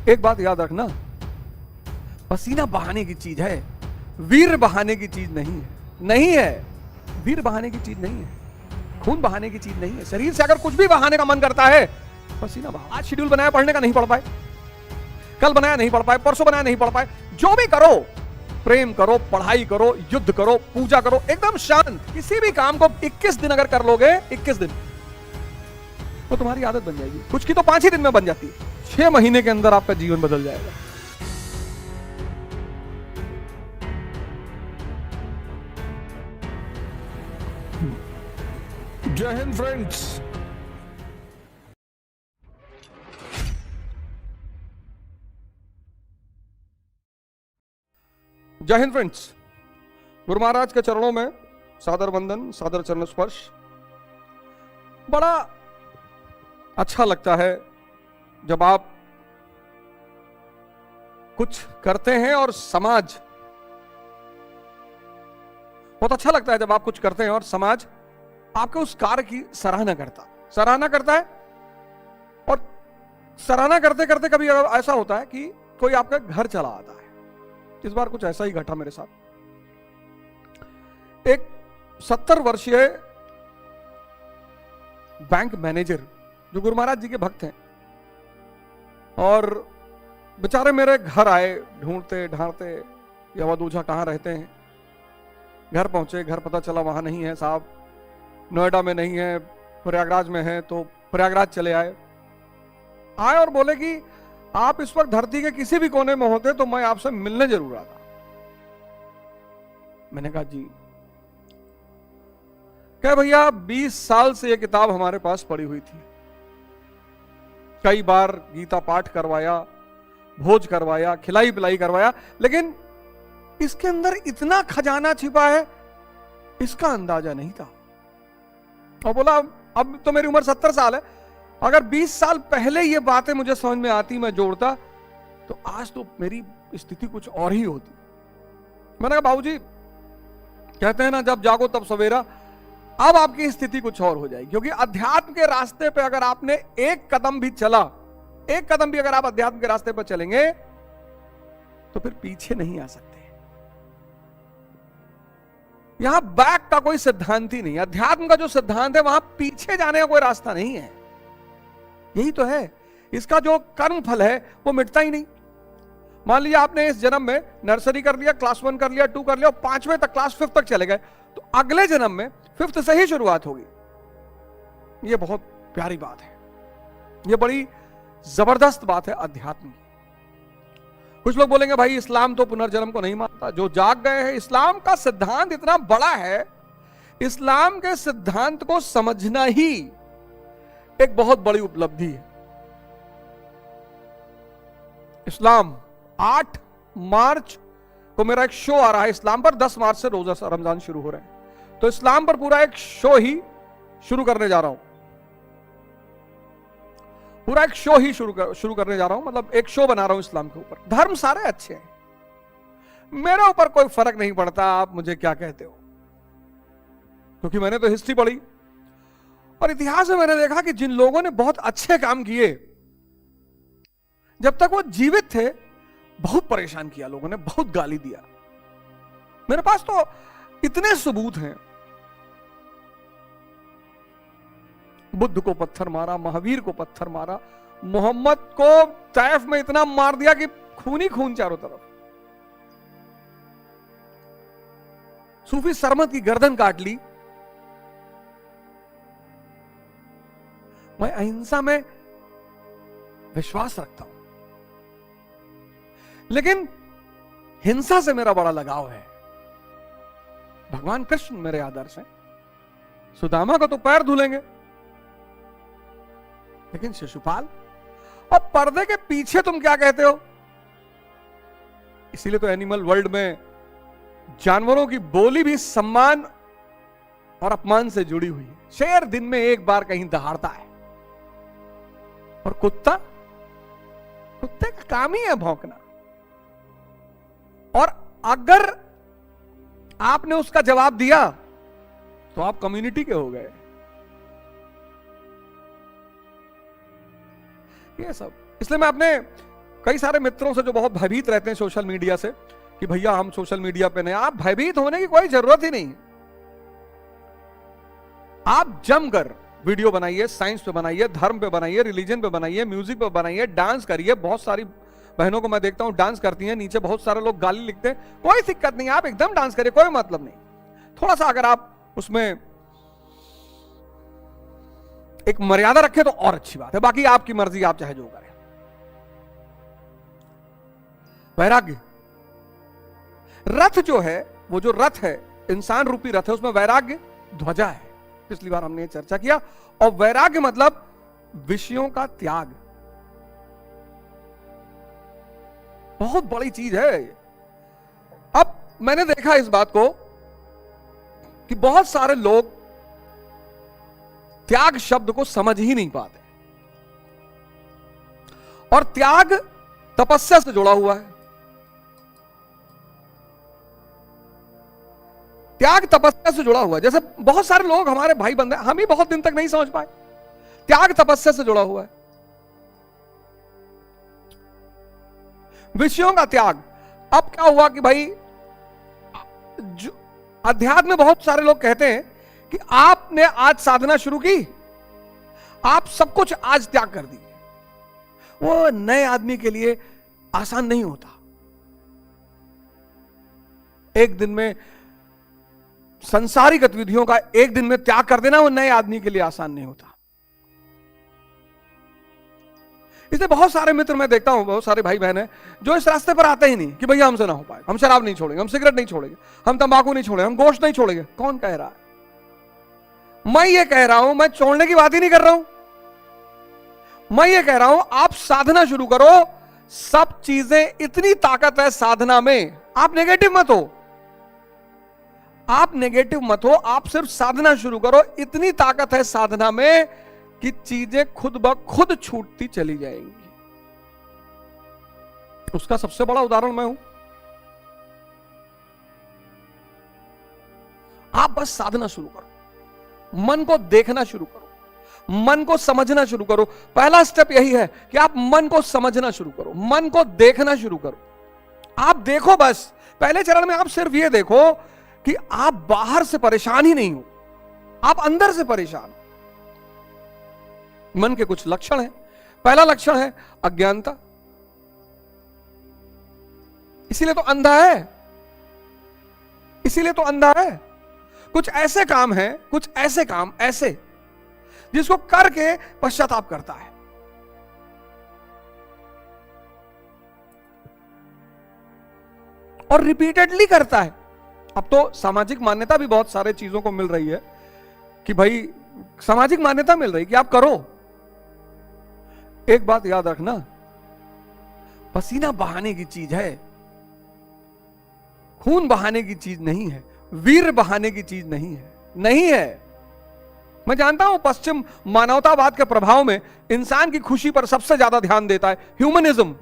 एक बात याद रखना, पसीना बहाने की चीज है, वीर बहाने की चीज नहीं है। नहीं है, वीर बहाने की चीज नहीं है, खून बहाने की चीज नहीं है। शरीर से अगर कुछ भी बहाने का मन करता है, पसीना बहाओ। आज शेड्यूल बनाया पढ़ने का, नहीं पढ़ पाए, कल बनाया नहीं पढ़ पाए, परसों बनाया नहीं पढ़ पाए, जो भी करो, प्रेम करो, पढ़ाई करो, युद्ध करो, पूजा करो, एकदम शांत। किसी भी काम को 21 दिन अगर कर लोगे, 21 दिन, तो तुम्हारी आदत बन जाएगी। कुछ की तो 5 ही दिन में बन जाती है, 6 महीने के अंदर आपका जीवन बदल जाएगा। जय हिंद फ्रेंड्स। जय हिंद फ्रेंड्स। गुरु महाराज के चरणों में सादर वंदन, सादर चरण स्पर्श। बड़ा अच्छा लगता है जब आप कुछ करते हैं और समाज, बहुत अच्छा लगता है जब आप कुछ करते हैं और समाज आपके उस कार्य की सराहना करता है। और सराहना करते करते कभी ऐसा होता है कि कोई आपका घर चला आता है। इस बार कुछ ऐसा ही घटा मेरे साथ। एक 70 वर्षीय बैंक मैनेजर जो गुरु महाराज जी के भक्त हैं, और बेचारे मेरे घर आए ढूंढते ढांढते, या वह दूजा कहां रहते हैं। घर पहुंचे, घर पता चला वहां नहीं है साहब, नोएडा में नहीं है, प्रयागराज में है। तो प्रयागराज चले आए और बोले कि आप इस वक्त धरती के किसी भी कोने में होते तो मैं आपसे मिलने जरूर आता। मैंने कहा जी। कहे भैया 20 साल से यह किताब हमारे पास पड़ी हुई थी, कई बार गीता पाठ करवाया, भोज करवाया, खिलाई पिलाई करवाया, लेकिन इसके अंदर इतना खजाना छिपा है इसका अंदाजा नहीं था। और बोला अब तो मेरी उम्र 70 साल है, अगर 20 साल पहले ये बातें मुझे समझ में आती, मैं जोड़ता, तो आज तो मेरी स्थिति कुछ और ही होती। मैंने कहा बाबूजी, कहते हैं ना जब जागो तब सवेरा, अब आपकी स्थिति कुछ और हो जाएगी। क्योंकि अध्यात्म के रास्ते पे अगर आपने एक कदम भी चला, एक कदम भी अगर आप अध्यात्म के रास्ते पर चलेंगे, तो फिर पीछे नहीं आ सकते। यहां बैक का कोई सिद्धांत ही नहीं। अध्यात्म का जो सिद्धांत है, वहां पीछे जाने का कोई रास्ता नहीं है। यही तो है, इसका जो कर्म फल है वो मिटता ही नहीं। मान लीजिए आपने इस जन्म में नर्सरी कर लिया, क्लास 1 कर लिया, 2 कर लिया, और 5वें तक, क्लास 5 तक चले गए, तो अगले जन्म में 5th से ही शुरुआत होगी। ये बहुत प्यारी बात है, ये बड़ी जबरदस्त बात है अध्यात्म की। कुछ लोग बोलेंगे भाई इस्लाम तो पुनर्जन्म को नहीं मानता, जो जाग गए हैं। इस्लाम का सिद्धांत इतना बड़ा है, इस्लाम के सिद्धांत को समझना ही एक बहुत बड़ी उपलब्धि है। इस्लाम 8 मार्च को मेरा एक शो आ रहा है इस्लाम पर, 10 मार्च से रोजा रमजान शुरू हो रहे हैं, तो इस्लाम पर पूरा एक शो ही शुरू करने जा रहा हूं। पूरा एक शो ही शुरू करने जा रहा हूं, मतलब एक शो बना रहा हूं इस्लाम के ऊपर। धर्म सारे अच्छे हैं, मेरे ऊपर कोई फर्क नहीं पड़ता आप मुझे क्या कहते हो, क्योंकि मैंने तो हिस्ट्री पढ़ी और इतिहास में मैंने देखा कि जिन लोगों ने बहुत अच्छे काम किए, जब तक वो जीवित थे, बहुत परेशान किया लोगों ने, बहुत गाली दिया। मेरे पास तो इतने सबूत हैं। बुद्ध को पत्थर मारा, महावीर को पत्थर मारा, मोहम्मद को तैफ में इतना मार दिया कि खून ही खून चारों तरफ। सूफी सरमत की गर्दन काट ली। मैं अहिंसा में विश्वास रखता हूं, लेकिन हिंसा से मेरा बड़ा लगाव है। भगवान कृष्ण मेरे आदर्श हैं। सुदामा का तो पैर धुलेंगे, लेकिन शिशुपाल और पर्दे के पीछे तुम क्या कहते हो? इसीलिए तो एनिमल वर्ल्ड में जानवरों की बोली भी सम्मान और अपमान से जुड़ी हुई है। शेर दिन में एक बार कहीं दहाड़ता है, और कुत्ते का काम ही है भौंकना। और अगर आपने उसका जवाब दिया तो आप कम्युनिटी के हो गए। ये सब इसलिए मैं अपने कई सारे मित्रों से जो बहुत भयभीत रहते हैं सोशल मीडिया से कि भैया हम सोशल मीडिया पे नहीं, आप भयभीत होने की कोई जरूरत ही नहीं है। आप जमकर वीडियो बनाइए, साइंस पे बनाइए, धर्म पे बनाइए, रिलीजन पे बनाइए, म्यूजिक पे बनाइए, डांस करिए। बहुत सारी बहनों को मैं देखता हूं डांस करती हैं, नीचे बहुत सारे लोग गाली लिखते हैं, कोई दिक्कत नहीं, आप एकदम डांस करिए, कोई मतलब नहीं। थोड़ा सा अगर आप उसमें एक मर्यादा रखें तो और अच्छी बात है, बाकी आपकी मर्जी, आप चाहे जो करें। वैराग्य, रथ जो है, वो जो रथ है, इंसान रूपी रथ है, उसमें वैराग्य ध्वजा है। पिछली बार हमने चर्चा किया। और वैराग्य मतलब विषयों का त्याग, बहुत बड़ी चीज है। अब मैंने देखा इस बात को कि बहुत सारे लोग त्याग शब्द को समझ ही नहीं पाते, और त्याग तपस्या से जुड़ा हुआ है। त्याग तपस्या से जुड़ा हुआ है। जैसे बहुत सारे लोग हमारे भाई बंदे, हम ही बहुत दिन तक नहीं समझ पाए, त्याग तपस्या से जुड़ा हुआ है। विषयों का त्याग। अब क्या हुआ कि भाई अध्यात्म में बहुत सारे लोग कहते हैं कि आपने आज साधना शुरू की, आप सब कुछ आज त्याग कर दीजिए। वो नए आदमी के लिए आसान नहीं होता। एक दिन में संसारिक गतिविधियों का एक दिन में त्याग कर देना वो नए आदमी के लिए आसान नहीं होता। इसलिए बहुत सारे मित्र मैं देखता हूं, बहुत सारे भाई बहन हैं जो इस रास्ते पर आते ही नहीं कि भैया हमसे ना हो पाए, हम शराब नहीं छोड़ेंगे, हम सिगरेट नहीं छोड़ेंगे, हम तंबाकू नहीं छोड़ेंगे, हम गोश्त नहीं छोड़ेंगे। कौन कह रहा है? मैं ये कह रहा हूं, मैं छोड़ने की बात ही नहीं कर रहा हूं, मैं ये कह रहा हूं आप साधना शुरू करो। सब चीजें, इतनी ताकत है साधना में। आप नेगेटिव मत हो, आप नेगेटिव मत हो, आप सिर्फ साधना शुरू करो। इतनी ताकत है साधना में कि चीजें खुद ब खुद छूटती चली जाएंगी। उसका सबसे बड़ा उदाहरण मैं हूं। आप बस साधना शुरू करो, मन को देखना शुरू करो, मन को समझना शुरू करो। पहला स्टेप यही है कि आप मन को समझना शुरू करो, मन को देखना शुरू करो। आप देखो, बस पहले चरण में आप सिर्फ ये देखो कि आप बाहर से परेशान ही नहीं हो, आप अंदर से परेशान हो। मन के कुछ लक्षण हैं। पहला लक्षण है अज्ञानता, इसीलिए तो अंधा है, इसीलिए तो अंधा है। कुछ ऐसे काम हैं, कुछ ऐसे काम ऐसे जिसको करके पश्चाताप करता है। और रिपीटेडली करता है। अब तो सामाजिक मान्यता भी बहुत सारे चीजों को मिल रही है कि भाई सामाजिक मान्यता मिल रही कि आप करो। एक बात याद रखना, पसीना बहाने की चीज है, खून बहाने की चीज नहीं है, वीर बहाने की चीज नहीं है, नहीं है। मैं जानता हूं पश्चिम मानवतावाद के प्रभाव में इंसान की खुशी पर सबसे ज्यादा ध्यान देता है, ह्यूमनिज्म।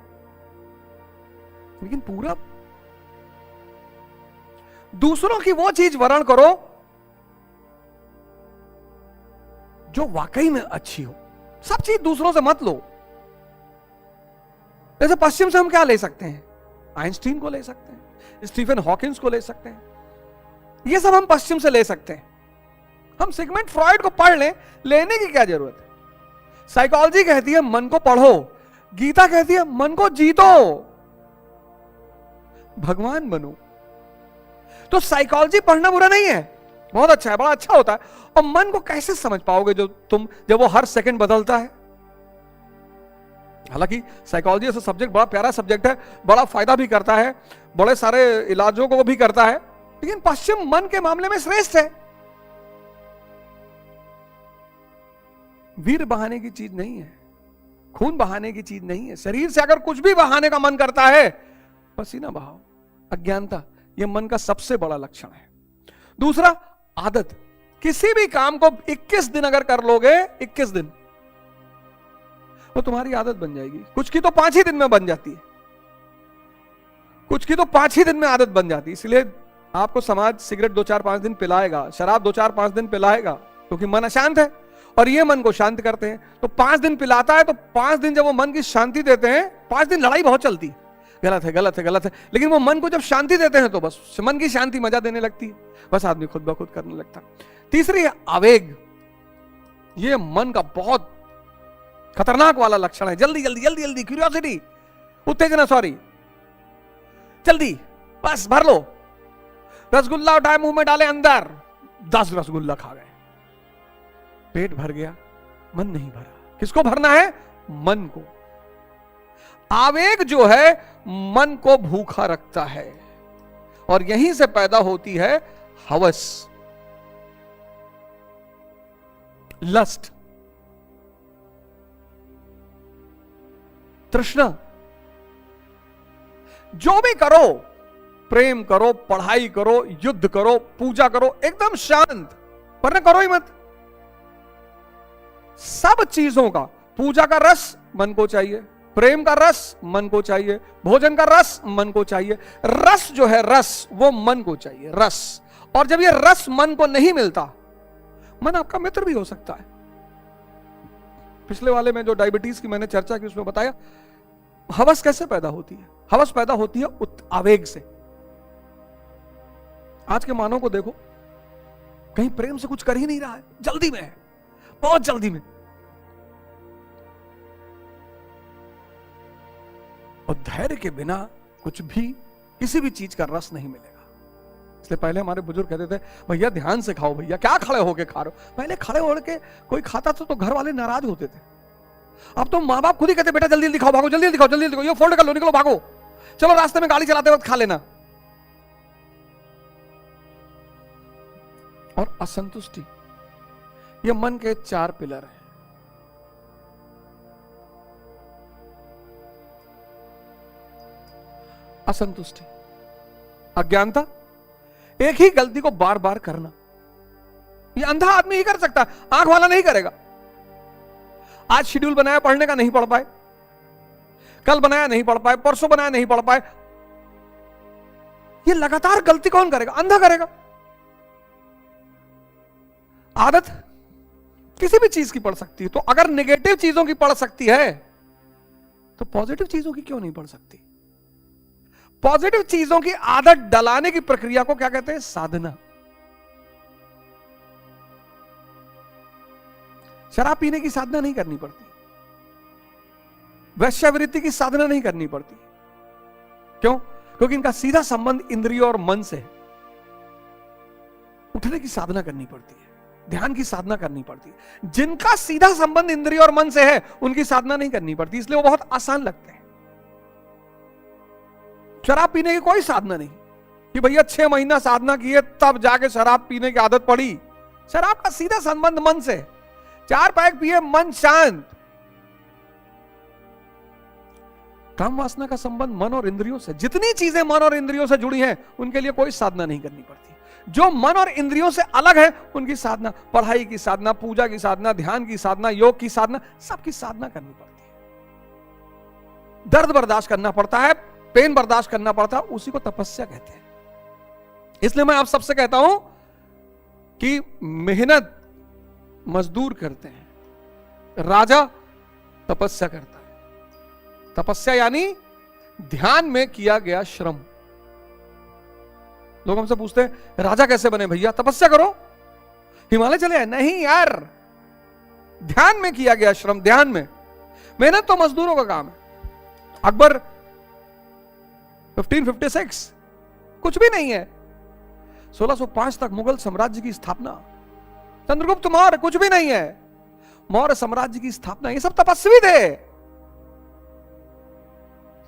लेकिन पूरा दूसरों की वो चीज वर्ण करो जो वाकई में अच्छी हो। सब चीज दूसरों से मत लो। जैसे पश्चिम से हम क्या ले सकते हैं? आइंस्टीन को ले सकते हैं, स्टीफन हॉकिंस को ले सकते हैं, ये सब हम पश्चिम से ले सकते हैं। हम सिगमंड फ्रॉइड को पढ़ लें, लेने की क्या जरूरत है? साइकोलॉजी कहती है मन को पढ़ो, गीता कहती है मन को जीतो, भगवान बनो। तो साइकोलॉजी पढ़ना बुरा नहीं है, बहुत अच्छा है, बड़ा अच्छा होता है। और मन को कैसे समझ पाओगे जब वो हर सेकंड बदलता है? हालांकि साइकोलॉजी ऐसा सब्जेक्ट बड़ा प्यारा सब्जेक्ट है, बड़ा फायदा भी करता है, बड़े सारे इलाजों को भी करता है, लेकिन पश्चिम मन के मामले में श्रेष्ठ है। वीर बहाने की चीज नहीं है, खून बहाने की चीज नहीं है। शरीर से अगर कुछ भी बहाने का मन करता है, पसीना बहाओ। अज्ञानता, यह मन का सबसे बड़ा लक्षण है। दूसरा, आदत। किसी भी काम को 21 दिन अगर कर लोगे, 21 दिन, वो तुम्हारी आदत बन जाएगी। कुछ की तो 5 ही दिन में बन जाती है, कुछ की तो 5 ही दिन में आदत बन जाती है। इसलिए आपको समाज सिगरेट 2-4-5 दिन पिलाएगा, शराब 2-4-5 दिन पिलाएगा, क्योंकि मन अशांत है। और ये मन को शांत करते हैं। तो 5 दिन पिलाता है, तो 5 दिन जब वो मन की शांति देते हैं, 5 दिन लड़ाई बहुत चलती है, गलत है गलत है गलत है, लेकिन वो मन को जब शांति देते हैं तो बस मन की शांति मजा देने लगती है, बस आदमी खुद ब खुद करने लगता है। तीसरी है आवेग। ये मन का बहुत खतरनाक वाला लक्षण है। जल्दी जल्दी जल्दी जल्दी, क्यूरियोसिटी, उत्तेजना, सॉरी, जल्दी बस भर लो। रसगुल्ला उठाए मुंह में डाले, अंदर 10 रसगुल्ला खा गए, पेट भर गया, मन नहीं भरा। किसको भरना है? मन को। आवेग जो है मन को भूखा रखता है, और यहीं से पैदा होती है हवस, लस्ट, तृष्णा। जो भी करो, प्रेम करो, पढ़ाई करो, युद्ध करो, पूजा करो, एकदम शांत, वरना करो ही मत। सब चीजों का, पूजा का रस मन को चाहिए, प्रेम का रस मन को चाहिए, भोजन का रस मन को चाहिए। रस जो है, रस वो मन को चाहिए, रस। और जब ये रस मन को नहीं मिलता, मन आपका मित्र भी हो सकता है। पिछले वाले में जो डायबिटीज की मैंने चर्चा की, उसमें बताया हवस कैसे पैदा होती है। हवस पैदा होती है आवेग से। आज के मानव को देखो, कहीं प्रेम से कुछ कर ही नहीं रहा है, जल्दी में है, बहुत जल्दी में। और धैर्य के बिना कुछ भी, किसी भी चीज का रस नहीं मिलेगा। इसलिए पहले हमारे बुजुर्ग कहते थे, भैया ध्यान से खाओ, भैया क्या खड़े होके खा रहे हो। पहले खड़े होके कोई खाता था तो घर वाले नाराज होते थे। अब तो माँ बाप खुद ही कहते, बेटा जल्दी जल्दी खाओ, भागो, जल्दी जल्दी खाओ, जल्दी जल्दी खाओ, ये फोल्ड कर लो, निकलो, भागो, चलो रास्ते में गाड़ी चलाते वक्त खा लेना। और असंतुष्टि, ये मन के 4 पिलर हैं। असंतुष्टि, अज्ञानता, एक ही गलती को बार बार करना। ये अंधा आदमी ही कर सकता है, आंख वाला नहीं करेगा। आज शेड्यूल बनाया पढ़ने का, नहीं पढ़ पाए, कल बनाया नहीं पढ़ पाए, परसों बनाया नहीं पढ़ पाए। ये लगातार गलती कौन करेगा? अंधा करेगा। आदत किसी भी चीज की पढ़ सकती है, तो अगर नेगेटिव चीजों की पढ़ सकती है तो पॉजिटिव चीजों की क्यों नहीं पढ़ सकती? पॉजिटिव चीजों की आदत डलाने की प्रक्रिया को क्या कहते हैं? साधना। शराब पीने की साधना नहीं करनी पड़ती, वैश्यावृत्ति की साधना नहीं करनी पड़ती। क्यों? क्योंकि इनका सीधा संबंध इंद्रियों और मन से है। उठने की साधना करनी पड़ती है, ध्यान की साधना करनी पड़ती है। जिनका सीधा संबंध इंद्रियों और मन से है, उनकी साधना नहीं करनी पड़ती, इसलिए वो बहुत आसान लगते हैं। शराब पीने की कोई साधना नहीं कि भैया 6 महीना साधना की है तब जाके शराब पीने की आदत पड़ी। शराब का सीधा संबंध मन से। 4 पैक पिए, मन शांत। काम वासना का संबंध मन और इंद्रियों से। जितनी चीजें मन और इंद्रियों से जुड़ी हैं, उनके लिए कोई साधना नहीं करनी पड़ती। जो मन और इंद्रियों से अलग है, उनकी साधना, पढ़ाई की साधना, पूजा की साधना, ध्यान की साधना, योग की साधना, सबकी साधना करनी पड़ती है। दर्द बर्दाश्त करना पड़ता है, पेन बर्दाश्त करना पड़ता है, उसी को तपस्या कहते हैं। इसलिए मैं आप सबसे कहता हूं कि मेहनत मजदूर करते हैं, राजा तपस्या करता है। तपस्या यानी ध्यान में किया गया श्रम। लोग हमसे पूछते हैं राजा कैसे बने भैया? तपस्या करो, हिमालय चले आए। नहीं यार, ध्यान में किया गया श्रम, ध्यान में। मेहनत तो मजदूरों का काम है। अकबर 1556 कुछ भी नहीं है, 1605 तक मुगल साम्राज्य की स्थापना। चंद्रगुप्त मौर्य कुछ भी नहीं है, मौर्य साम्राज्य की स्थापना। ये सब तपस्वी थे।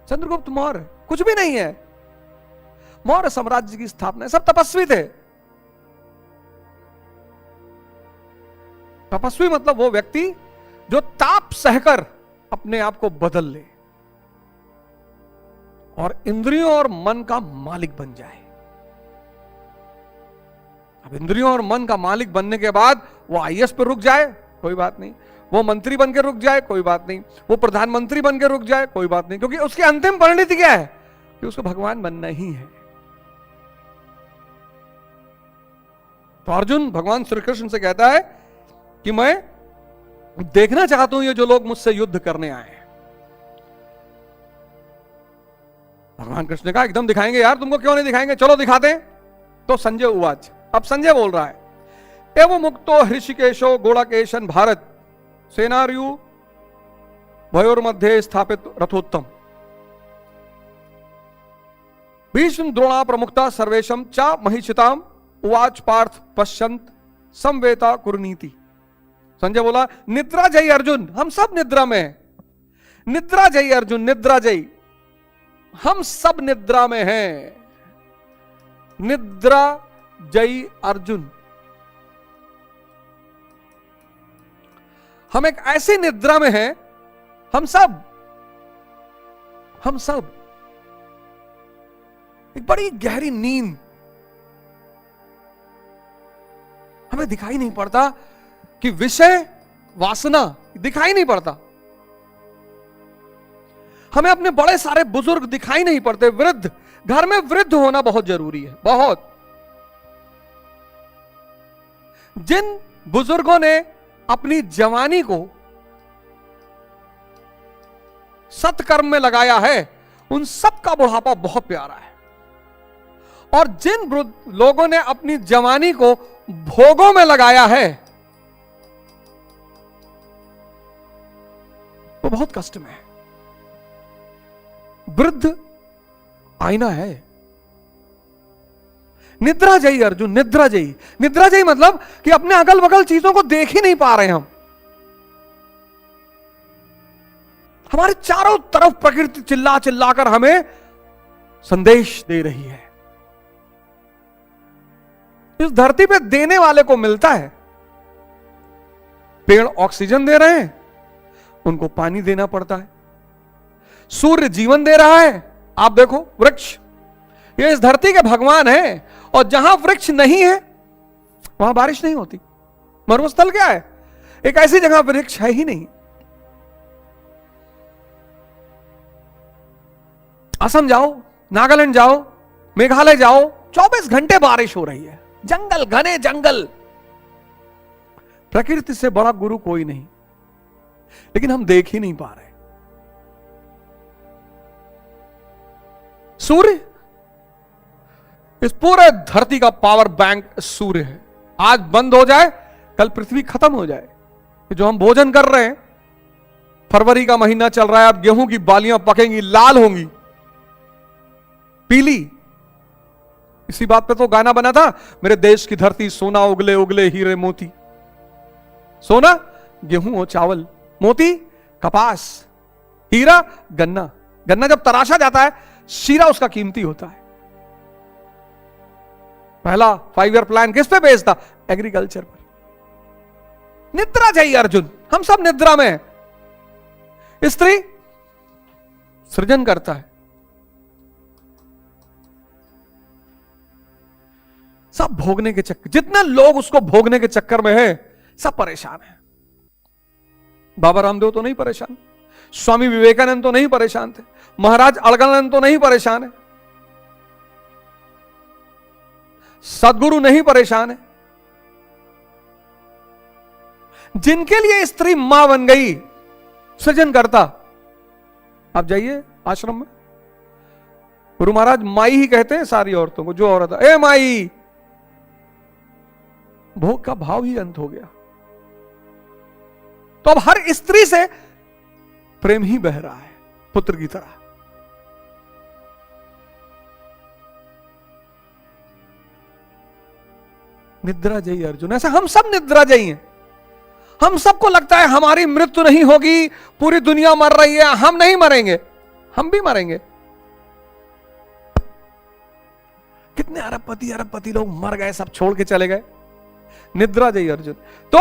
चंद्रगुप्त मौर्य कुछ भी नहीं है, मौर्य साम्राज्य की स्थापना। सब तपस्वी थे। तपस्वी मतलब वो व्यक्ति जो ताप सहकर अपने आप को बदल ले और इंद्रियों और मन का मालिक बन जाए। अब इंद्रियों और मन का मालिक बनने के बाद वो आईएएस पे रुक जाए, कोई बात नहीं। वो मंत्री बन के रुक जाए, कोई बात नहीं। वो प्रधानमंत्री बन के रुक जाए, कोई बात नहीं। क्योंकि उसकी अंतिम परिणति क्या है? कि उसको भगवान बनना ही है। तो अर्जुन भगवान श्री कृष्ण से कहता है कि मैं देखना चाहता हूं ये जो लोग मुझसे युद्ध करने आए हैं। भगवान कृष्ण ने कहा एकदम दिखाएंगे यार, तुमको क्यों नहीं दिखाएंगे, चलो दिखाते हैं। तो संजय उवाच, अब संजय बोल रहा है, एवं मुक्तो हृषिकेशो गोड़ाकेशन भारत सेनार्यु भयोर्मध्ये स्थापित रथोत्तम भीष्म द्रोणा प्रमुखता सर्वेशम चा महिषिताम उवाच पार्थ पश्यंत संवेता कुरुनीति। संजय बोला, निद्रा जयी अर्जुन, हम सब निद्रा में हैं। निद्रा जयी अर्जुन, निद्रा जयी, हम सब निद्रा में हैं। निद्रा जयी अर्जुन, हम एक ऐसी निद्रा में हैं, हम सब एक बड़ी गहरी नींद, हमें दिखाई नहीं पड़ता कि विषय वासना दिखाई नहीं पड़ता, हमें अपने बड़े सारे बुजुर्ग दिखाई नहीं पड़ते, वृद्ध, घर में वृद्ध होना बहुत जरूरी है, बहुत। जिन बुजुर्गों ने अपनी जवानी को सत्कर्म में लगाया है, उन सब का बुढ़ापा बहुत प्यारा है। और जिन लोगों ने अपनी जवानी को भोगों में लगाया है, वो बहुत कष्ट में है। वृद्ध आईना है। निद्रा जयी अर्जुन, निद्रा जयी, निद्रा जयी मतलब कि अपने अगल बगल चीजों को देख ही नहीं पा रहे हम। हमारे चारों तरफ प्रकृति चिल्ला चिल्लाकर हमें संदेश दे रही है। इस धरती पे देने वाले को मिलता है। पेड़ ऑक्सीजन दे रहे हैं, उनको पानी देना पड़ता है। सूर्य जीवन दे रहा है, आप देखो वृक्ष, ये इस धरती के भगवान हैं। और जहां वृक्ष नहीं है वहां बारिश नहीं होती। मरुस्थल क्या है? एक ऐसी जगह वृक्ष है ही नहीं। असम जाओ, नागालैंड जाओ, मेघालय जाओ, 24 घंटे बारिश हो रही है। जंगल, घने जंगल, प्रकृति से बड़ा गुरु कोई नहीं, लेकिन हम देख ही नहीं पा रहे। सूर्य, इस पूरे धरती का पावर बैंक सूर्य है। आज बंद हो जाए, कल पृथ्वी खत्म हो जाए। जो हम भोजन कर रहे हैं, फरवरी का महीना चल रहा है, अब गेहूं की बालियां पकेंगी, लाल होंगी, पीली। इसी बात पे तो गाना बना था, मेरे देश की धरती सोना उगले उगले हीरे मोती। सोना गेहूं और चावल, मोती कपास, हीरा गन्ना। गन्ना जब तराशा जाता है, शीरा उसका कीमती होता है। पहला 5 ईयर प्लान किस पे बेस्ड था? एग्रीकल्चर पर। निद्रा चाहिए अर्जुन, हम सब निद्रा में हैं। स्त्री सृजन करता है, सब भोगने के चक्कर, जितने लोग उसको भोगने के चक्कर में है, सब परेशान है। बाबा रामदेव तो नहीं परेशान, स्वामी विवेकानंद तो नहीं परेशान थे, महाराज अड़गड़ानंद तो नहीं परेशान है, सदगुरु नहीं परेशान है। जिनके लिए स्त्री मां बन गई, सृजन करता। आप जाइए आश्रम में, गुरु महाराज माई ही कहते हैं सारी औरतों को। जो औरत है, ए माई, भोग का भाव ही अंत हो गया। तो अब हर स्त्री से प्रेम ही बह रहा है, पुत्र की तरह। निद्रा जयी अर्जुन, ऐसा हम सब निद्रा जयी हैं। हम सबको लगता है हमारी मृत्यु नहीं होगी, पूरी दुनिया मर रही है, हम नहीं मरेंगे। हम भी मरेंगे। कितने अरबपति लोग मर गए, सब छोड़ के चले गए। निद्रा जयी अर्जुन। तो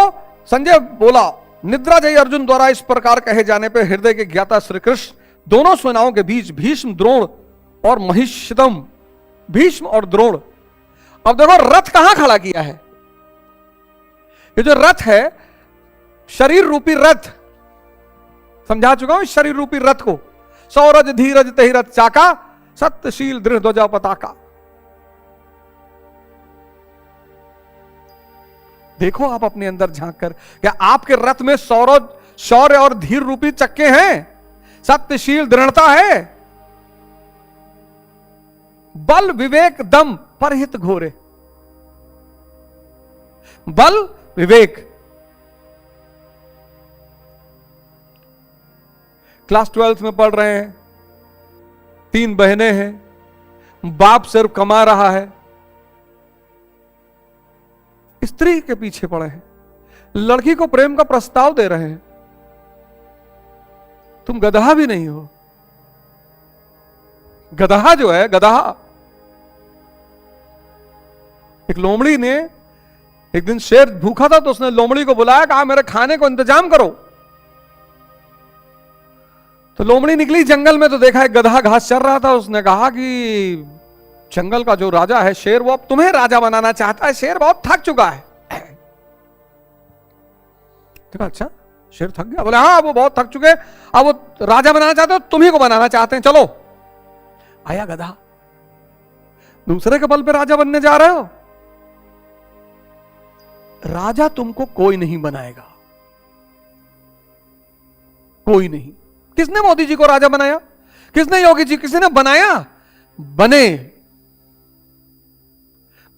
संजय बोला, निद्रा जयी अर्जुन द्वारा इस प्रकार कहे जाने पर हृदय के ज्ञाता श्री कृष्ण दोनों सेनाओं के बीच भीष्म द्रोण और महिषितम, भीष्म और द्रोण। अब देखो रथ कहां खड़ा किया है। ये जो रथ है, शरीर रूपी रथ, समझा चुका हूं शरीर रूपी रथ को। सौरज धीरज तहि रथ चाका, सत्यशील दृढ़ ध्वजा पताका। देखो आप अपने अंदर झांक कर, क्या आपके रथ में शौर्य और धीर रूपी चक्के हैं? सत्यशील दृढ़ता है? बल विवेक दम परहित घोरे। बल विवेक। क्लास 12th में पढ़ रहे हैं, 3 बहनें हैं, बाप सिर्फ कमा रहा है, स्त्री के पीछे पड़े हैं, लड़की को प्रेम का प्रस्ताव दे रहे हैं। तुम गधा भी नहीं हो। गधा जो है, गधा। एक लोमड़ी ने, एक दिन शेर भूखा था तो उसने लोमड़ी को बुलाया, कहा मेरे खाने को इंतजाम करो। तो लोमड़ी निकली जंगल में तो देखा एक गधा घास चर रहा था। उसने कहा कि जंगल का जो राजा है शेर, वो अब तुम्हें राजा बनाना चाहता है। शेर बहुत थक चुका है। देखा, अच्छा शेर थक गया? बोले हाँ, वो बहुत थक चुके, अब वो राजा बनाना चाहते हो, तुम्ही को बनाना चाहते हैं, चलो। आया गधा, दूसरे के बल पे राजा बनने जा रहे हो? राजा तुमको कोई नहीं बनाएगा, कोई नहीं। किसने मोदी जी को राजा बनाया? किसने योगी जी? किसी ने बनाया? बने।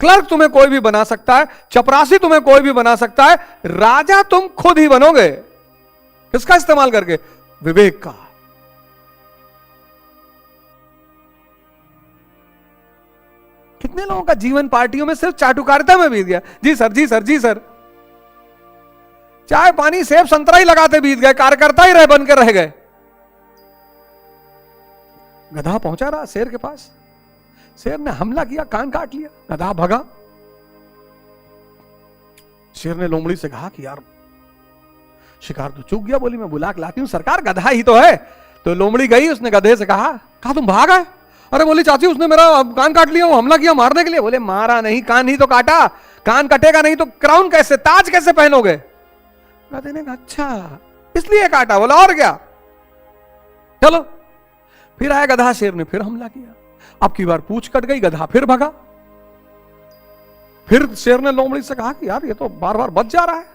क्लर्क तुम्हें कोई भी बना सकता है, चपरासी तुम्हें कोई भी बना सकता है, राजा तुम खुद ही बनोगे। किसका इस्तेमाल करके? विवेक का। कितने लोगों का जीवन पार्टियों में सिर्फ चाटुकारिता में बीत गया। जी सर, जी सर, जी सर। चाय पानी सेब संतरा ही लगाते बीत गए, कार्यकर्ता ही रह बन के रह गए। गधा पहुंचा रहा शेर के पास, शेर ने हमला किया, कान काट लिया, गधा भगा। शेर ने लोमड़ी से कहा कि यार शिकार तो चूक गया, बोली मैं बुला के लाती हूं, सरकार गधा ही तो है। तो लोमड़ी गई, उसने गधे से कहा तुम भाग आए? अरे बोली चाची उसने मेरा कान काट लिया, वो हमला किया मारने के लिए। बोले मारा नहीं, कान ही तो काटा, कान कटेगा नहीं तो क्राउन कैसे, ताज कैसे पहनोगे? गधे ने कहा अच्छा इसलिए काटा। बोला और क्या, चलो। फिर आया गधा, शेर ने फिर हमला किया, अब की बार पूंछ कट गई, गधा फिर भगा। फिर शेर ने लोमड़ी से कहा कि यार ये तो बार बार बच जा रहा है।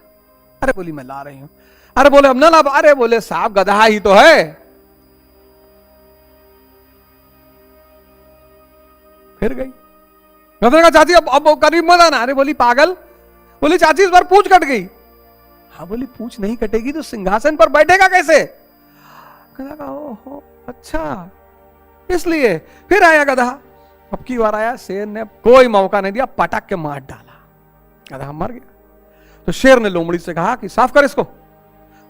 अरे बोली मैं ला रही हूं। अरे बोले अब ना ला। अरे बोले साहब गधा ही तो है। फिर गई, गधे ने कहा चाची अब करीब मत आना। अरे बोली पागल। बोली चाची इस बार पूंछ कट गई। हाँ बोली पूंछ नहीं कटेगी तो सिंहासन पर बैठेगा कैसे? गधा कहा ओहो अच्छा इसलिए। फिर आया गधा, अब की बार आया, शेर ने कोई मौका नहीं दिया, पटक के मार डाला, गधा मर गया। तो शेर ने लोमड़ी से कहा कि साफ कर इसको,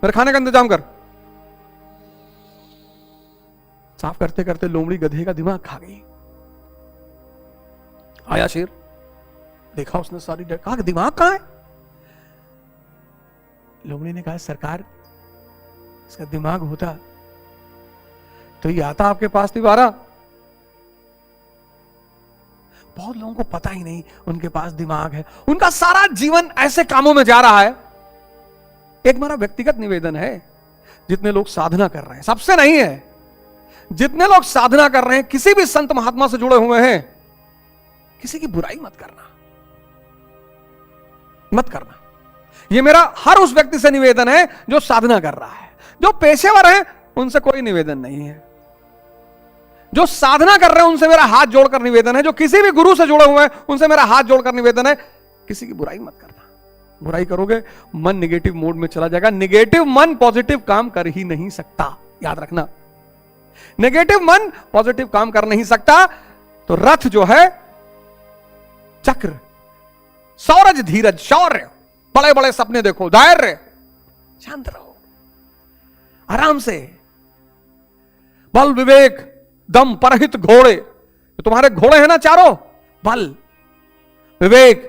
मेरे खाने का इंतजाम कर। साफ करते करते लोमड़ी गधे का दिमाग खा गई। आया शेर, देखा उसने सारी, कहा दिमाग कहां है? लोमड़ी ने कहा सरकार इसका दिमाग होता तो ये आता आपके पास दोबारा। बहुत लोगों को पता ही नहीं उनके पास दिमाग है, उनका सारा जीवन ऐसे कामों में जा रहा है। एक मेरा व्यक्तिगत निवेदन है, जितने लोग साधना कर रहे हैं, सबसे नहीं है, जितने लोग साधना कर रहे हैं, किसी भी संत महात्मा से जुड़े हुए हैं, किसी की बुराई मत करना, मत करना। यह मेरा हर उस व्यक्ति से निवेदन है जो साधना कर रहा है। जो पेशेवर है उनसे कोई निवेदन नहीं है, जो साधना कर रहे हैं उनसे मेरा हाथ जोड़कर निवेदन है, जो किसी भी गुरु से जुड़े हुए हैं उनसे मेरा हाथ जोड़कर निवेदन है, किसी की बुराई मत करना। बुराई करोगे मन निगेटिव मोड में चला जाएगा। निगेटिव मन पॉजिटिव काम कर ही नहीं सकता, याद रखना। नेगेटिव मन पॉजिटिव काम कर नहीं सकता। तो रथ जो है, चक्र, सौरज, धीरज, शौर्य, बड़े बड़े सपने देखो, धैर्य, शांत रहो, आराम से, बल विवेक दम परहित घोड़े। तो तुम्हारे घोड़े हैं ना चारों, बल विवेक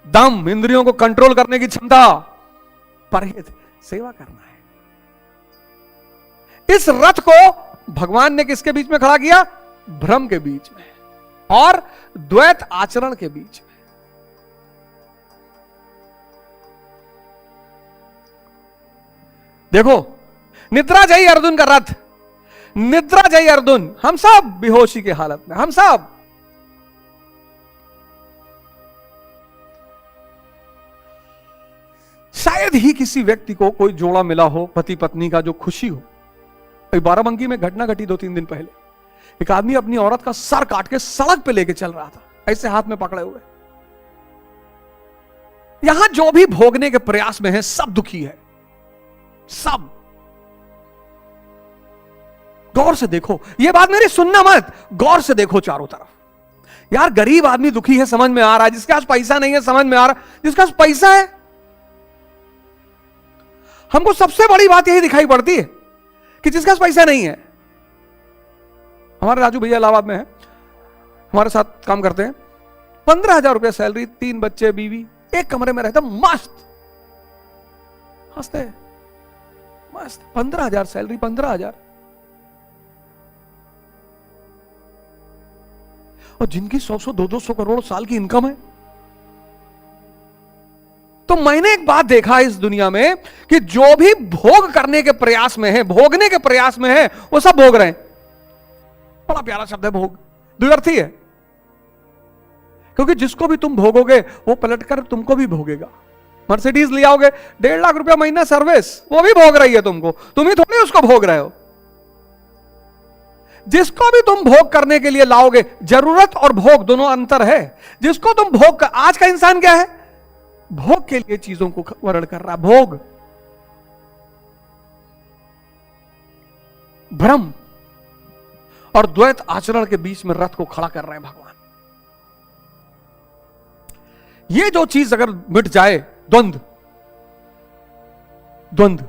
दम, इंद्रियों को कंट्रोल करने की क्षमता, परहित सेवा करना है। इस रथ को भगवान ने किसके बीच में खड़ा किया? भ्रम के बीच में और द्वैत आचरण के बीच में। देखो निद्रा जयी अर्जुन का रथ, निद्रा जयी अर्जुन, हम सब बेहोशी के हालत में, हम सब। शायद ही किसी व्यक्ति को कोई जोड़ा मिला हो पति पत्नी का जो खुशी हो। बाराबंकी में घटना घटी 2-3 दिन पहले, एक आदमी अपनी औरत का सर काट के सड़क पे लेके चल रहा था, ऐसे हाथ में पकड़े हुए। यहां जो भी भोगने के प्रयास में है सब दुखी है, सब। गौर से देखो, यह बात मेरी सुनना मत, गौर से देखो चारों तरफ। यार गरीब आदमी दुखी है समझ में आ रहा है, जिसके पास पैसा नहीं है समझ में आ रहा, जिसके पास पैसा है, हमको सबसे बड़ी बात यही दिखाई पड़ती है कि जिसके पास पैसा नहीं है। हमारे राजू भैया इलाहाबाद में है, हमारे साथ काम करते हैं, 15,000 रुपया सैलरी, 3 बच्चे, बीवी, एक कमरे में रहता, मस्त हंसते मस्त। 15,000 सैलरी, 15,000। और जिनकी 100-100, 200 करोड़ साल की इनकम है। तो मैंने एक बात देखा इस दुनिया में कि जो भी भोग करने के प्रयास में है, भोगने के प्रयास में है, वो सब भोग रहे हैं। बड़ा प्यारा शब्द है भोग, द्व्यर्थी है, क्योंकि जिसको भी तुम भोगोगे वो पलटकर तुमको भी भोगेगा। मर्सिडीज ले आओगे, 1.5 लाख रुपया महीना सर्विस, वो भी भोग रही है तुमको, तुम ही थोड़ी उसको भोग रहे हो। जिसको भी तुम भोग करने के लिए लाओगे, जरूरत और भोग दोनों अंतर है। जिसको तुम भोग कर, आज का इंसान क्या है, भोग के लिए चीजों को वर्ण कर रहा, भोग, भ्रम और द्वैत आचरण के बीच में रथ को खड़ा कर रहे हैं भगवान। ये जो चीज अगर मिट जाए, द्वंद्व, द्वंद्व,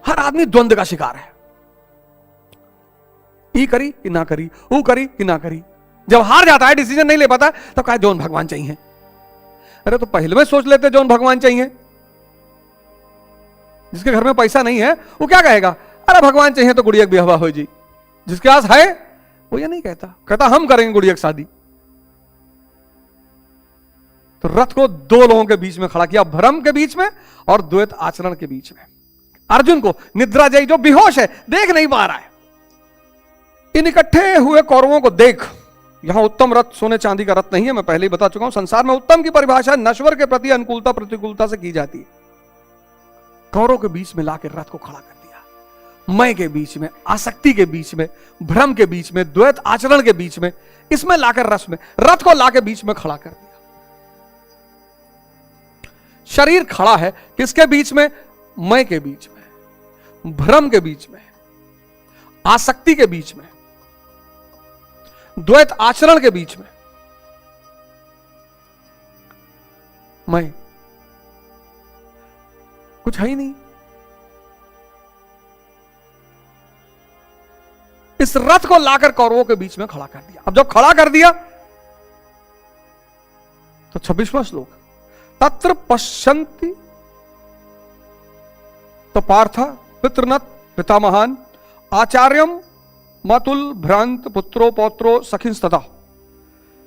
हर आदमी द्वंद्व का शिकार है। ई करी कि ना करी, वो करी कि ना करी। जब हार जाता है, डिसीजन नहीं ले पाता, तो कहा जौन भगवान चाहिए। अरे तो पहले में सोच लेते जौन भगवान चाहिए। जिसके घर में पैसा नहीं है वो क्या कहेगा, अरे भगवान चाहिए तो गुड़िया भी हवा हो जी। जिसके पास है वो ये नहीं कहता, कहता हम करेंगे गुड़िया की शादी। तो रथ को 2 लोगों के बीच में खड़ा किया, भ्रम के बीच में और द्वैत आचरण के बीच में। अर्जुन को निद्रा जयी, जो बेहोश है, देख नहीं पा रहा है। इन इकट्ठे हुए कौरवों को देख। यहां उत्तम रथ सोने चांदी का रथ नहीं है, मैं पहले ही बता चुका हूं। संसार में उत्तम की परिभाषा नश्वर के प्रति अनुकूलता प्रतिकूलता से की जाती है। कौरवों के बीच में लाकर रथ को खड़ा कर दिया, मैं के बीच में, आसक्ति के बीच में, भ्रम के बीच में, द्वैत आचरण के बीच में, इसमें लाकर रथ को लाकर बीच में खड़ा कर दिया। शरीर खड़ा है किसके बीच में, मैं के बीच में, भ्रम के बीच में, आसक्ति के बीच में, द्वैत आचरण के बीच में। मैं कुछ है ही नहीं। इस रथ को लाकर कौरवों के बीच में खड़ा कर दिया। अब जब खड़ा कर दिया तो 26वां श्लोक, तत्र पश्यन्ति तो पार्थ पितृनत पितामहान आचार्यम मातुल भ्रांत पुत्रो पौत्रो सखिंस्तथा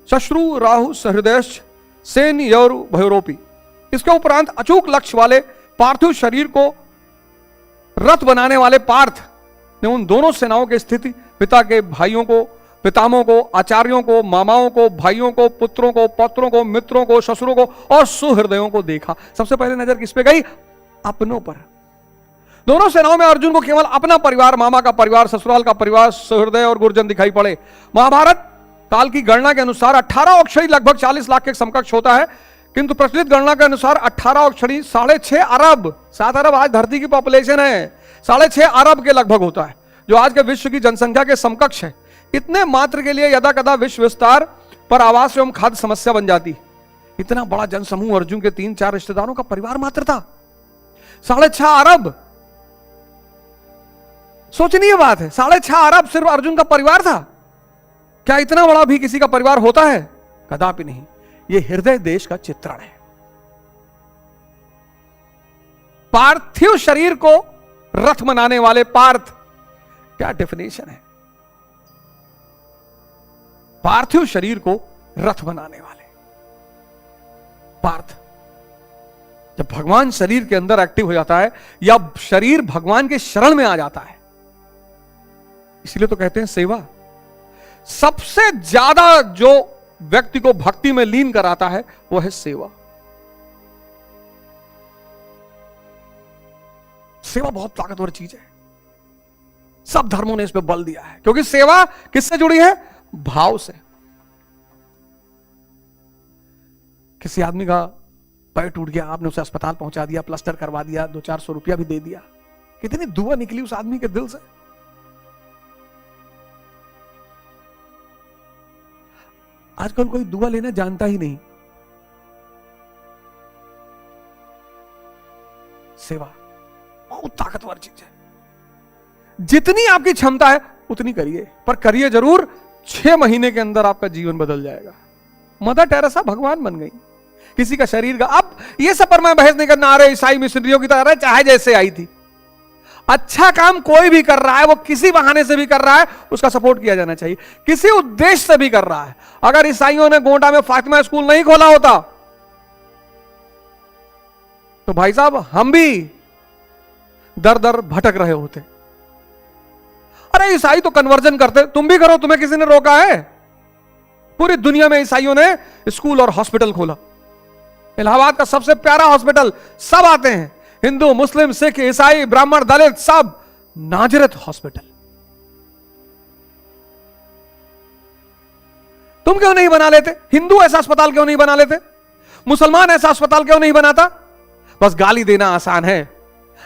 शश्रु राहु सहृदयश्च सेन यौरु भयोरोपी। इसके उपरांत अचूक लक्ष्य वाले पार्थिव शरीर को रथ बनाने वाले पार्थ ने उन दोनों सेनाओं की स्थिति, पिता के भाइयों को, पितामहों को, आचार्यों को, मामाओं को, भाइयों को, पुत्रों को, पौत्रों को, मित्रों को, ससुरों को और सुहृदयों को देखा। सबसे पहले नजर किस पे गई, अपनों पर। दोनों सेनाओं में अर्जुन को केवल अपना परिवार, मामा का परिवार, ससुराल का परिवार, सुहृदय और गुरजन दिखाई पड़े। महाभारत काल की गणना के अनुसार 18 अक्षरी लगभग 40 लाख के समकक्ष होता है, किंतु प्रचलित गणना के अनुसार 18 अक्षरी 6.5 अरब, 7 अरब आज धरती की पॉपुलेशन है, 6.5 अरब के लगभग होता है, जो आज के विश्व की जनसंख्या के समकक्ष है। इतने मात्र के लिए यदा कदा विश्व विस्तार पर आवास एवं खाद्य समस्या बन जाती। इतना बड़ा जनसमूह अर्जुन के 3-4 रिश्तेदारों का परिवार मात्र था, 6.5 अरब। सोचनीय बात है, 6.5 अरब सिर्फ अर्जुन का परिवार था। क्या इतना बड़ा भी किसी का परिवार होता है? कदापि नहीं। यह हृदय देश का चित्रण है। पार्थिव शरीर को रथ बनाने वाले पार्थ, क्या डेफिनेशन है, पार्थिव शरीर को रथ बनाने वाले पार्थ। जब भगवान शरीर के अंदर एक्टिव हो जाता है या शरीर भगवान के शरण में आ जाता है, इसलिए तो कहते हैं सेवा। सबसे ज्यादा जो व्यक्ति को भक्ति में लीन कराता है वो है सेवा। सेवा बहुत ताकतवर चीज है। सब धर्मों ने इस पे बल दिया है, क्योंकि सेवा किससे जुड़ी है? भाव से। किसी आदमी का पैर टूट गया, आपने उसे अस्पताल पहुंचा दिया, प्लास्टर करवा दिया, 200-400 रुपया भी दे दिया, कितनी दुआ निकली उस आदमी के दिल से। आजकल कोई दुआ लेना जानता ही नहीं। सेवा बहुत ताकतवर चीज है। जितनी आपकी क्षमता है उतनी करिए, पर करिए जरूर। 6 महीने के अंदर आपका जीवन बदल जाएगा। मदर टेरेसा भगवान बन गई, किसी का शरीर का। अब ये सब पर मैं बहस नहीं करना, अरे ईसाई मिशनरियों की तरह चाहे जैसे आई थी। अच्छा काम कोई भी कर रहा है, वो किसी बहाने से भी कर रहा है, उसका सपोर्ट किया जाना चाहिए। किसी उद्देश्य से भी कर रहा है। अगर ईसाइयों ने गोंडा में फातिमा स्कूल नहीं खोला होता तो भाई साहब हम भी दर दर भटक रहे होते। अरे ईसाई तो कन्वर्जन करते, तुम भी करो, तुम्हें किसी ने रोका है? पूरी दुनिया में ईसाइयों ने स्कूल और हॉस्पिटल खोला। इलाहाबाद का सबसे प्यारा हॉस्पिटल, सब आते हैं, हिंदू, मुस्लिम, सिख, ईसाई, ब्राह्मण, दलित, सब। नाजरत हॉस्पिटल। तुम क्यों नहीं बना लेते? हिंदू ऐसा अस्पताल क्यों नहीं बना लेते? मुसलमान ऐसा अस्पताल क्यों नहीं बनाता? बस गाली देना आसान है।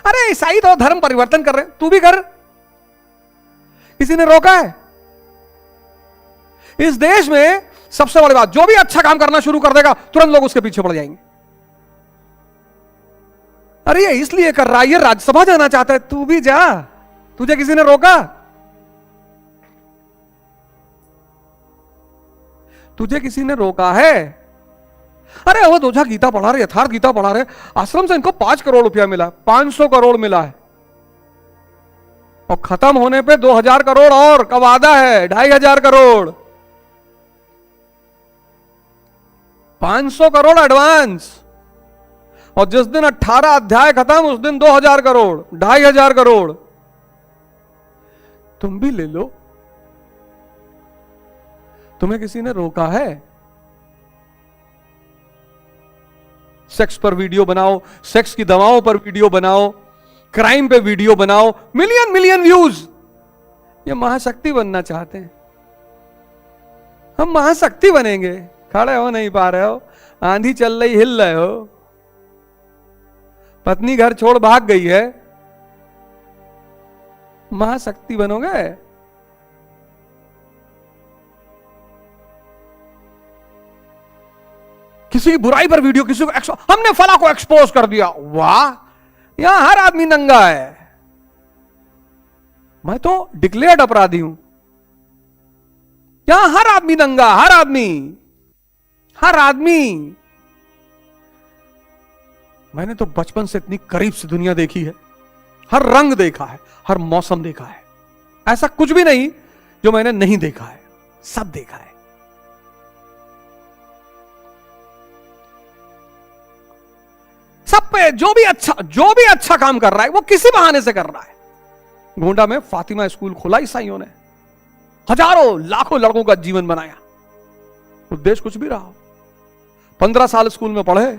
अरे ईसाई तो धर्म परिवर्तन कर रहे हैं, तू भी कर। किसी ने रोका है? इस देश में सबसे बड़ी बात, जो भी अच्छा काम करना शुरू कर देगा तुरंत लोग उसके पीछे पड़ जाएंगे। अरे ये इसलिए कर रहा है, ये राज्यसभा जाना चाहता है, तू भी जा। तुझे किसी ने रोका? तुझे किसी ने रोका है? अरे वो दोझा गीता पढ़ा रहे, यथार्थ गीता पढ़ा रहे, आश्रम से इनको 5 करोड़ रुपया मिला, 500 करोड़ मिला है, और खत्म होने पे 2000 करोड़ और का वादा है, 2500 करोड़, 500 करोड़ एडवांस। और जिस दिन 18 अध्याय खत्म उस दिन 2000 करोड़, 2500 करोड़। तुम भी ले लो। तुम्हें किसी ने रोका है? सेक्स पर वीडियो बनाओ, सेक्स की दवाओं पर वीडियो बनाओ, क्राइम पे वीडियो बनाओ, मिलियन मिलियन व्यूज। ये महाशक्ति बनना चाहते हैं। हम महाशक्ति बनेंगे। खड़े हो नहीं पा रहे हो, आंधी चल रही हिल रहे हो, पत्नी घर छोड़ भाग गई है, महाशक्ति बनोगे? किसी की बुराई पर वीडियो, किसी को हमने फला को एक्सपोज कर दिया, वाह, यहां हर आदमी नंगा है। मैं तो डिक्लेयर्ड अपराधी हूं। यहां हर आदमी नंगा, हर आदमी, हर आदमी। मैंने तो बचपन से इतनी करीब से दुनिया देखी है, हर रंग देखा है, हर मौसम देखा है। ऐसा कुछ भी नहीं जो मैंने नहीं देखा है, सब देखा है। सब पे जो भी अच्छा काम कर रहा है वो किसी बहाने से कर रहा है। गोंडा में फातिमा स्कूल खोला ईसाइयों ने, हजारों लाखों लड़कों का जीवन बनाया। उद्देश्य कुछ भी रहा हो। 15 साल स्कूल में पढ़े,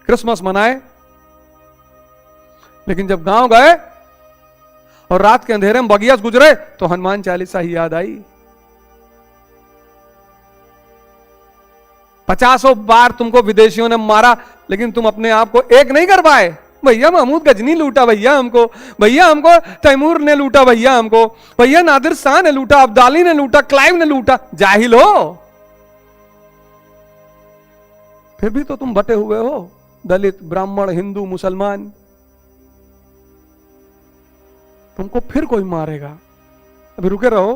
क्रिसमस मनाए, लेकिन जब गांव गए और रात के अंधेरे में बगिया गुजरे तो हनुमान चालीसा ही याद आई। 50 बार तुमको विदेशियों ने मारा, लेकिन तुम अपने आप को एक नहीं कर पाए। भैया महमूद गजनी लूटा, भैया हमको तैमूर ने लूटा, भैया नादिर शाह ने लूटा, अब्दाली ने लूटा, क्लाइव ने लूटा। जाहिल हो, फिर भी तो तुम बटे हुए हो, दलित, ब्राह्मण, हिंदू, मुसलमान। तुमको फिर कोई मारेगा, अभी रुके रहो,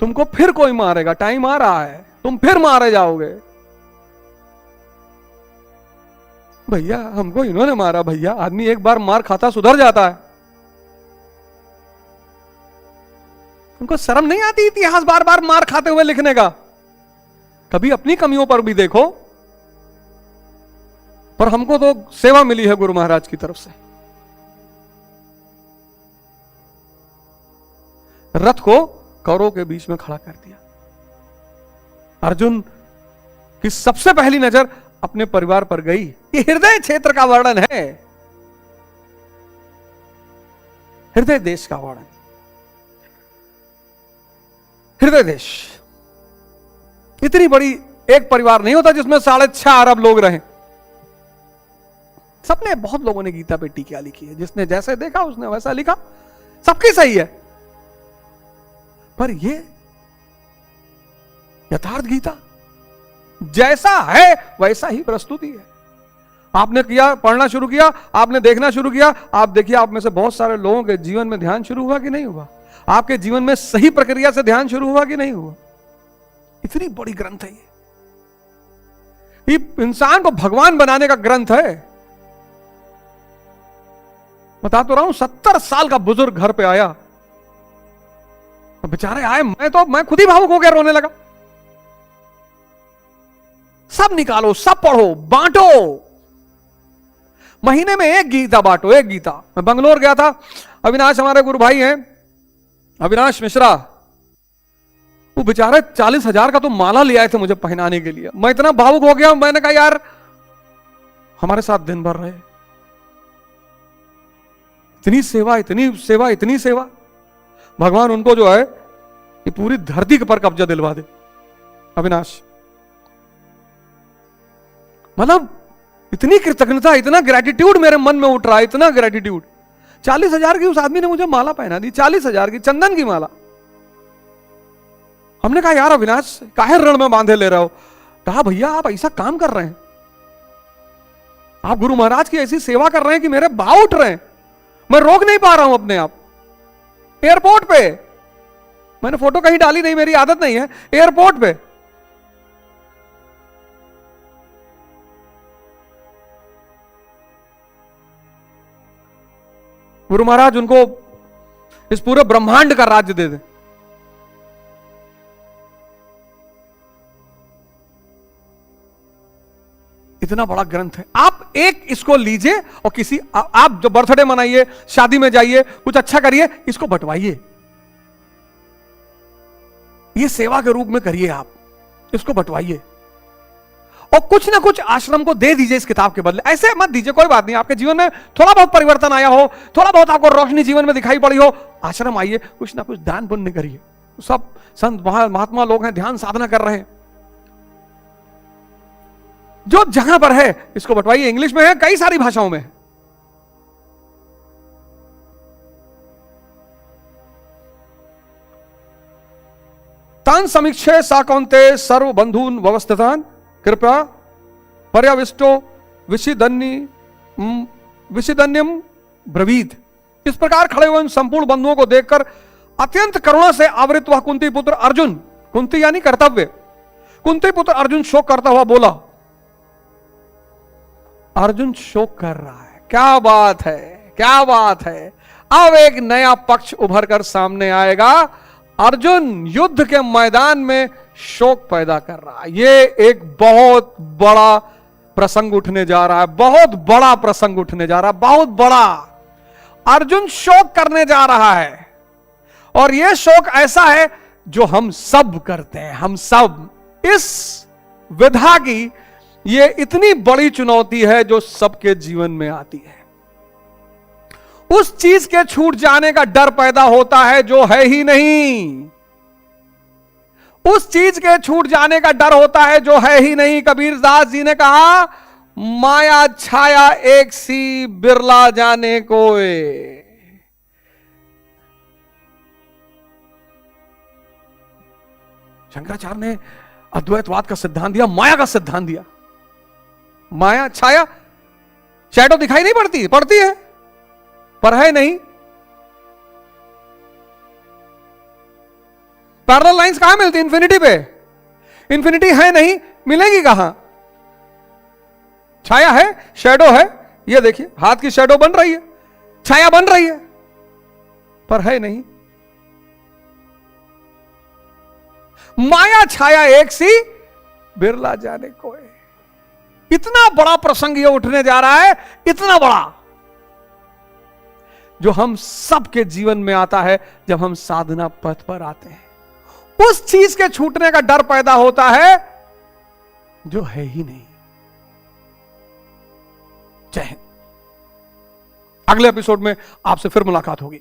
तुमको फिर कोई मारेगा, टाइम आ रहा है, तुम फिर मारे जाओगे। भैया हमको इन्होंने मारा, भैया आदमी एक बार मार खाता सुधर जाता है। तुमको शर्म नहीं आती इतिहास बार बार मार खाते हुए लिखने का? कभी अपनी कमियों पर भी देखो। पर हमको तो सेवा मिली है गुरु महाराज की तरफ से। रथ को कौरवों के बीच में खड़ा कर दिया। अर्जुन की सबसे पहली नजर अपने परिवार पर गई। ये हृदय क्षेत्र का वर्णन है। हृदय देश का वर्णन। हृदय देश, इतनी बड़ी एक परिवार नहीं होता जिसमें 6.5 अरब लोग रहे। सबने, बहुत लोगों ने गीता पे टीका लिखी है, जिसने जैसे देखा उसने वैसा लिखा, सबकी सही है, पर ये यथार्थ गीता जैसा है वैसा ही प्रस्तुति है। आपने किया, पढ़ना शुरू किया, आपने देखना शुरू किया, आप देखिए आप में से बहुत सारे लोगों के जीवन में ध्यान शुरू हुआ कि नहीं हुआ, आपके जीवन में सही प्रक्रिया से ध्यान शुरू हुआ कि नहीं हुआ। इतनी बड़ी ग्रंथ है ये इंसान को भगवान बनाने का ग्रंथ है। बता तो रहा हूं, 70 साल का बुजुर्ग घर पे आया, बेचारे आए, मैं खुद ही भावुक हो गया, रोने लगा। सब निकालो, सब पढ़ो, बांटो, महीने में एक गीता बांटो, एक गीता। मैं बंगलोर गया था, अविनाश हमारे गुरु भाई हैं, अविनाश मिश्रा, वो बेचारे 40,000 का तो माला ले आए थे मुझे पहनाने के लिए। मैं इतना भावुक हो गया, मैंने कहा यार हमारे साथ दिन भर रहे, इतनी सेवा, इतनी सेवा, इतनी सेवा। भगवान उनको जो है ये पूरी धरती पर कब्जा दिलवा दे। अविनाश, मतलब इतनी कृतज्ञता, इतना ग्रेटिट्यूड मेरे मन में उठ रहा है, इतना ग्रेटिट्यूड। 40,000 की उस आदमी ने मुझे माला पहना दी, 40,000 की चंदन की माला। हमने कहा यार अविनाश काहे रण में बांधे ले रहे हो। कहा भैया आप ऐसा काम कर रहे हैं, आप गुरु महाराज की ऐसी सेवा कर रहे हैं कि मेरे भाव उठ रहे हैं, मैं रोक नहीं पा रहा हूं अपने आप। एयरपोर्ट पे, मैंने फोटो कहीं डाली नहीं, मेरी आदत नहीं है, एयरपोर्ट पे गुरु महाराज उनको इस पूरे ब्रह्मांड का राज्य दे दे। इतना बड़ा ग्रंथ है। आप एक इसको लीजिए और किसी, आप जो बर्थडे मनाइए, शादी में जाइए, कुछ अच्छा करिए, इसको बंटवाइए, ये सेवा के रूप में करिए, आप इसको बंटवाइए और कुछ ना कुछ आश्रम को दे दीजिए इस किताब के बदले। ऐसे मत दीजिए, कोई बात नहीं, आपके जीवन में थोड़ा बहुत परिवर्तन आया हो, थोड़ा बहुत आपको रोशनी जीवन में दिखाई पड़ी हो, आश्रम आइए, कुछ ना कुछ दान पुण्य करिए। सब संत महात्मा लोग हैं, ध्यान साधना कर रहे हैं, जो जहां पर है इसको बंटवाइए। इंग्लिश में है, कई सारी भाषाओं में है। तान समीक्षे साकौन्ते सर्व बंधून व्यवस्थितान कृपया पर्याविष्टो विशिदन्यम ब्रवीत। इस प्रकार खड़े हुए संपूर्ण बंधुओं को देखकर अत्यंत करुणा से आवृत हुआ कुंती पुत्र अर्जुन, कुंती यानी कर्तव्य, कुंती पुत्र अर्जुन शोक करता हुआ बोला। अर्जुन शोक कर रहा है, क्या बात है, क्या बात है। अब एक नया पक्ष उभर कर सामने आएगा। अर्जुन युद्ध के मैदान में शोक पैदा कर रहा है। ये एक बहुत बड़ा प्रसंग उठने जा रहा है, बहुत बड़ा प्रसंग उठने जा रहा है, बहुत बड़ा। अर्जुन शोक करने जा रहा है और यह शोक ऐसा है जो हम सब करते हैं। हम सब, इस विधा की ये इतनी बड़ी चुनौती है जो सबके जीवन में आती है। उस चीज के छूट जाने का डर पैदा होता है जो है ही नहीं, उस चीज के छूट जाने का डर होता है जो है ही नहीं। कबीरदास जी ने कहा, माया छाया एक सी बिरला जाने कोय। शंकराचार्य ने अद्वैतवाद का सिद्धांत दिया, माया का सिद्धांत दिया। माया छाया, शैडो दिखाई नहीं पड़ती, पड़ती है पर है नहीं। पैरेलल लाइंस कहां मिलती? इंफिनिटी पे। इंफिनिटी है नहीं, मिलेगी कहां? छाया है, शैडो है, ये देखिए हाथ की शैडो बन रही है, छाया बन रही है, पर है नहीं। माया छाया एक सी बिरला जाने कोई। इतना बड़ा प्रसंग ये उठने जा रहा है, इतना बड़ा, जो हम सबके जीवन में आता है जब हम साधना पथ पर आते हैं। उस चीज के छूटने का डर पैदा होता है जो है ही नहीं। जय हिंद। अगले एपिसोड में आपसे फिर मुलाकात होगी।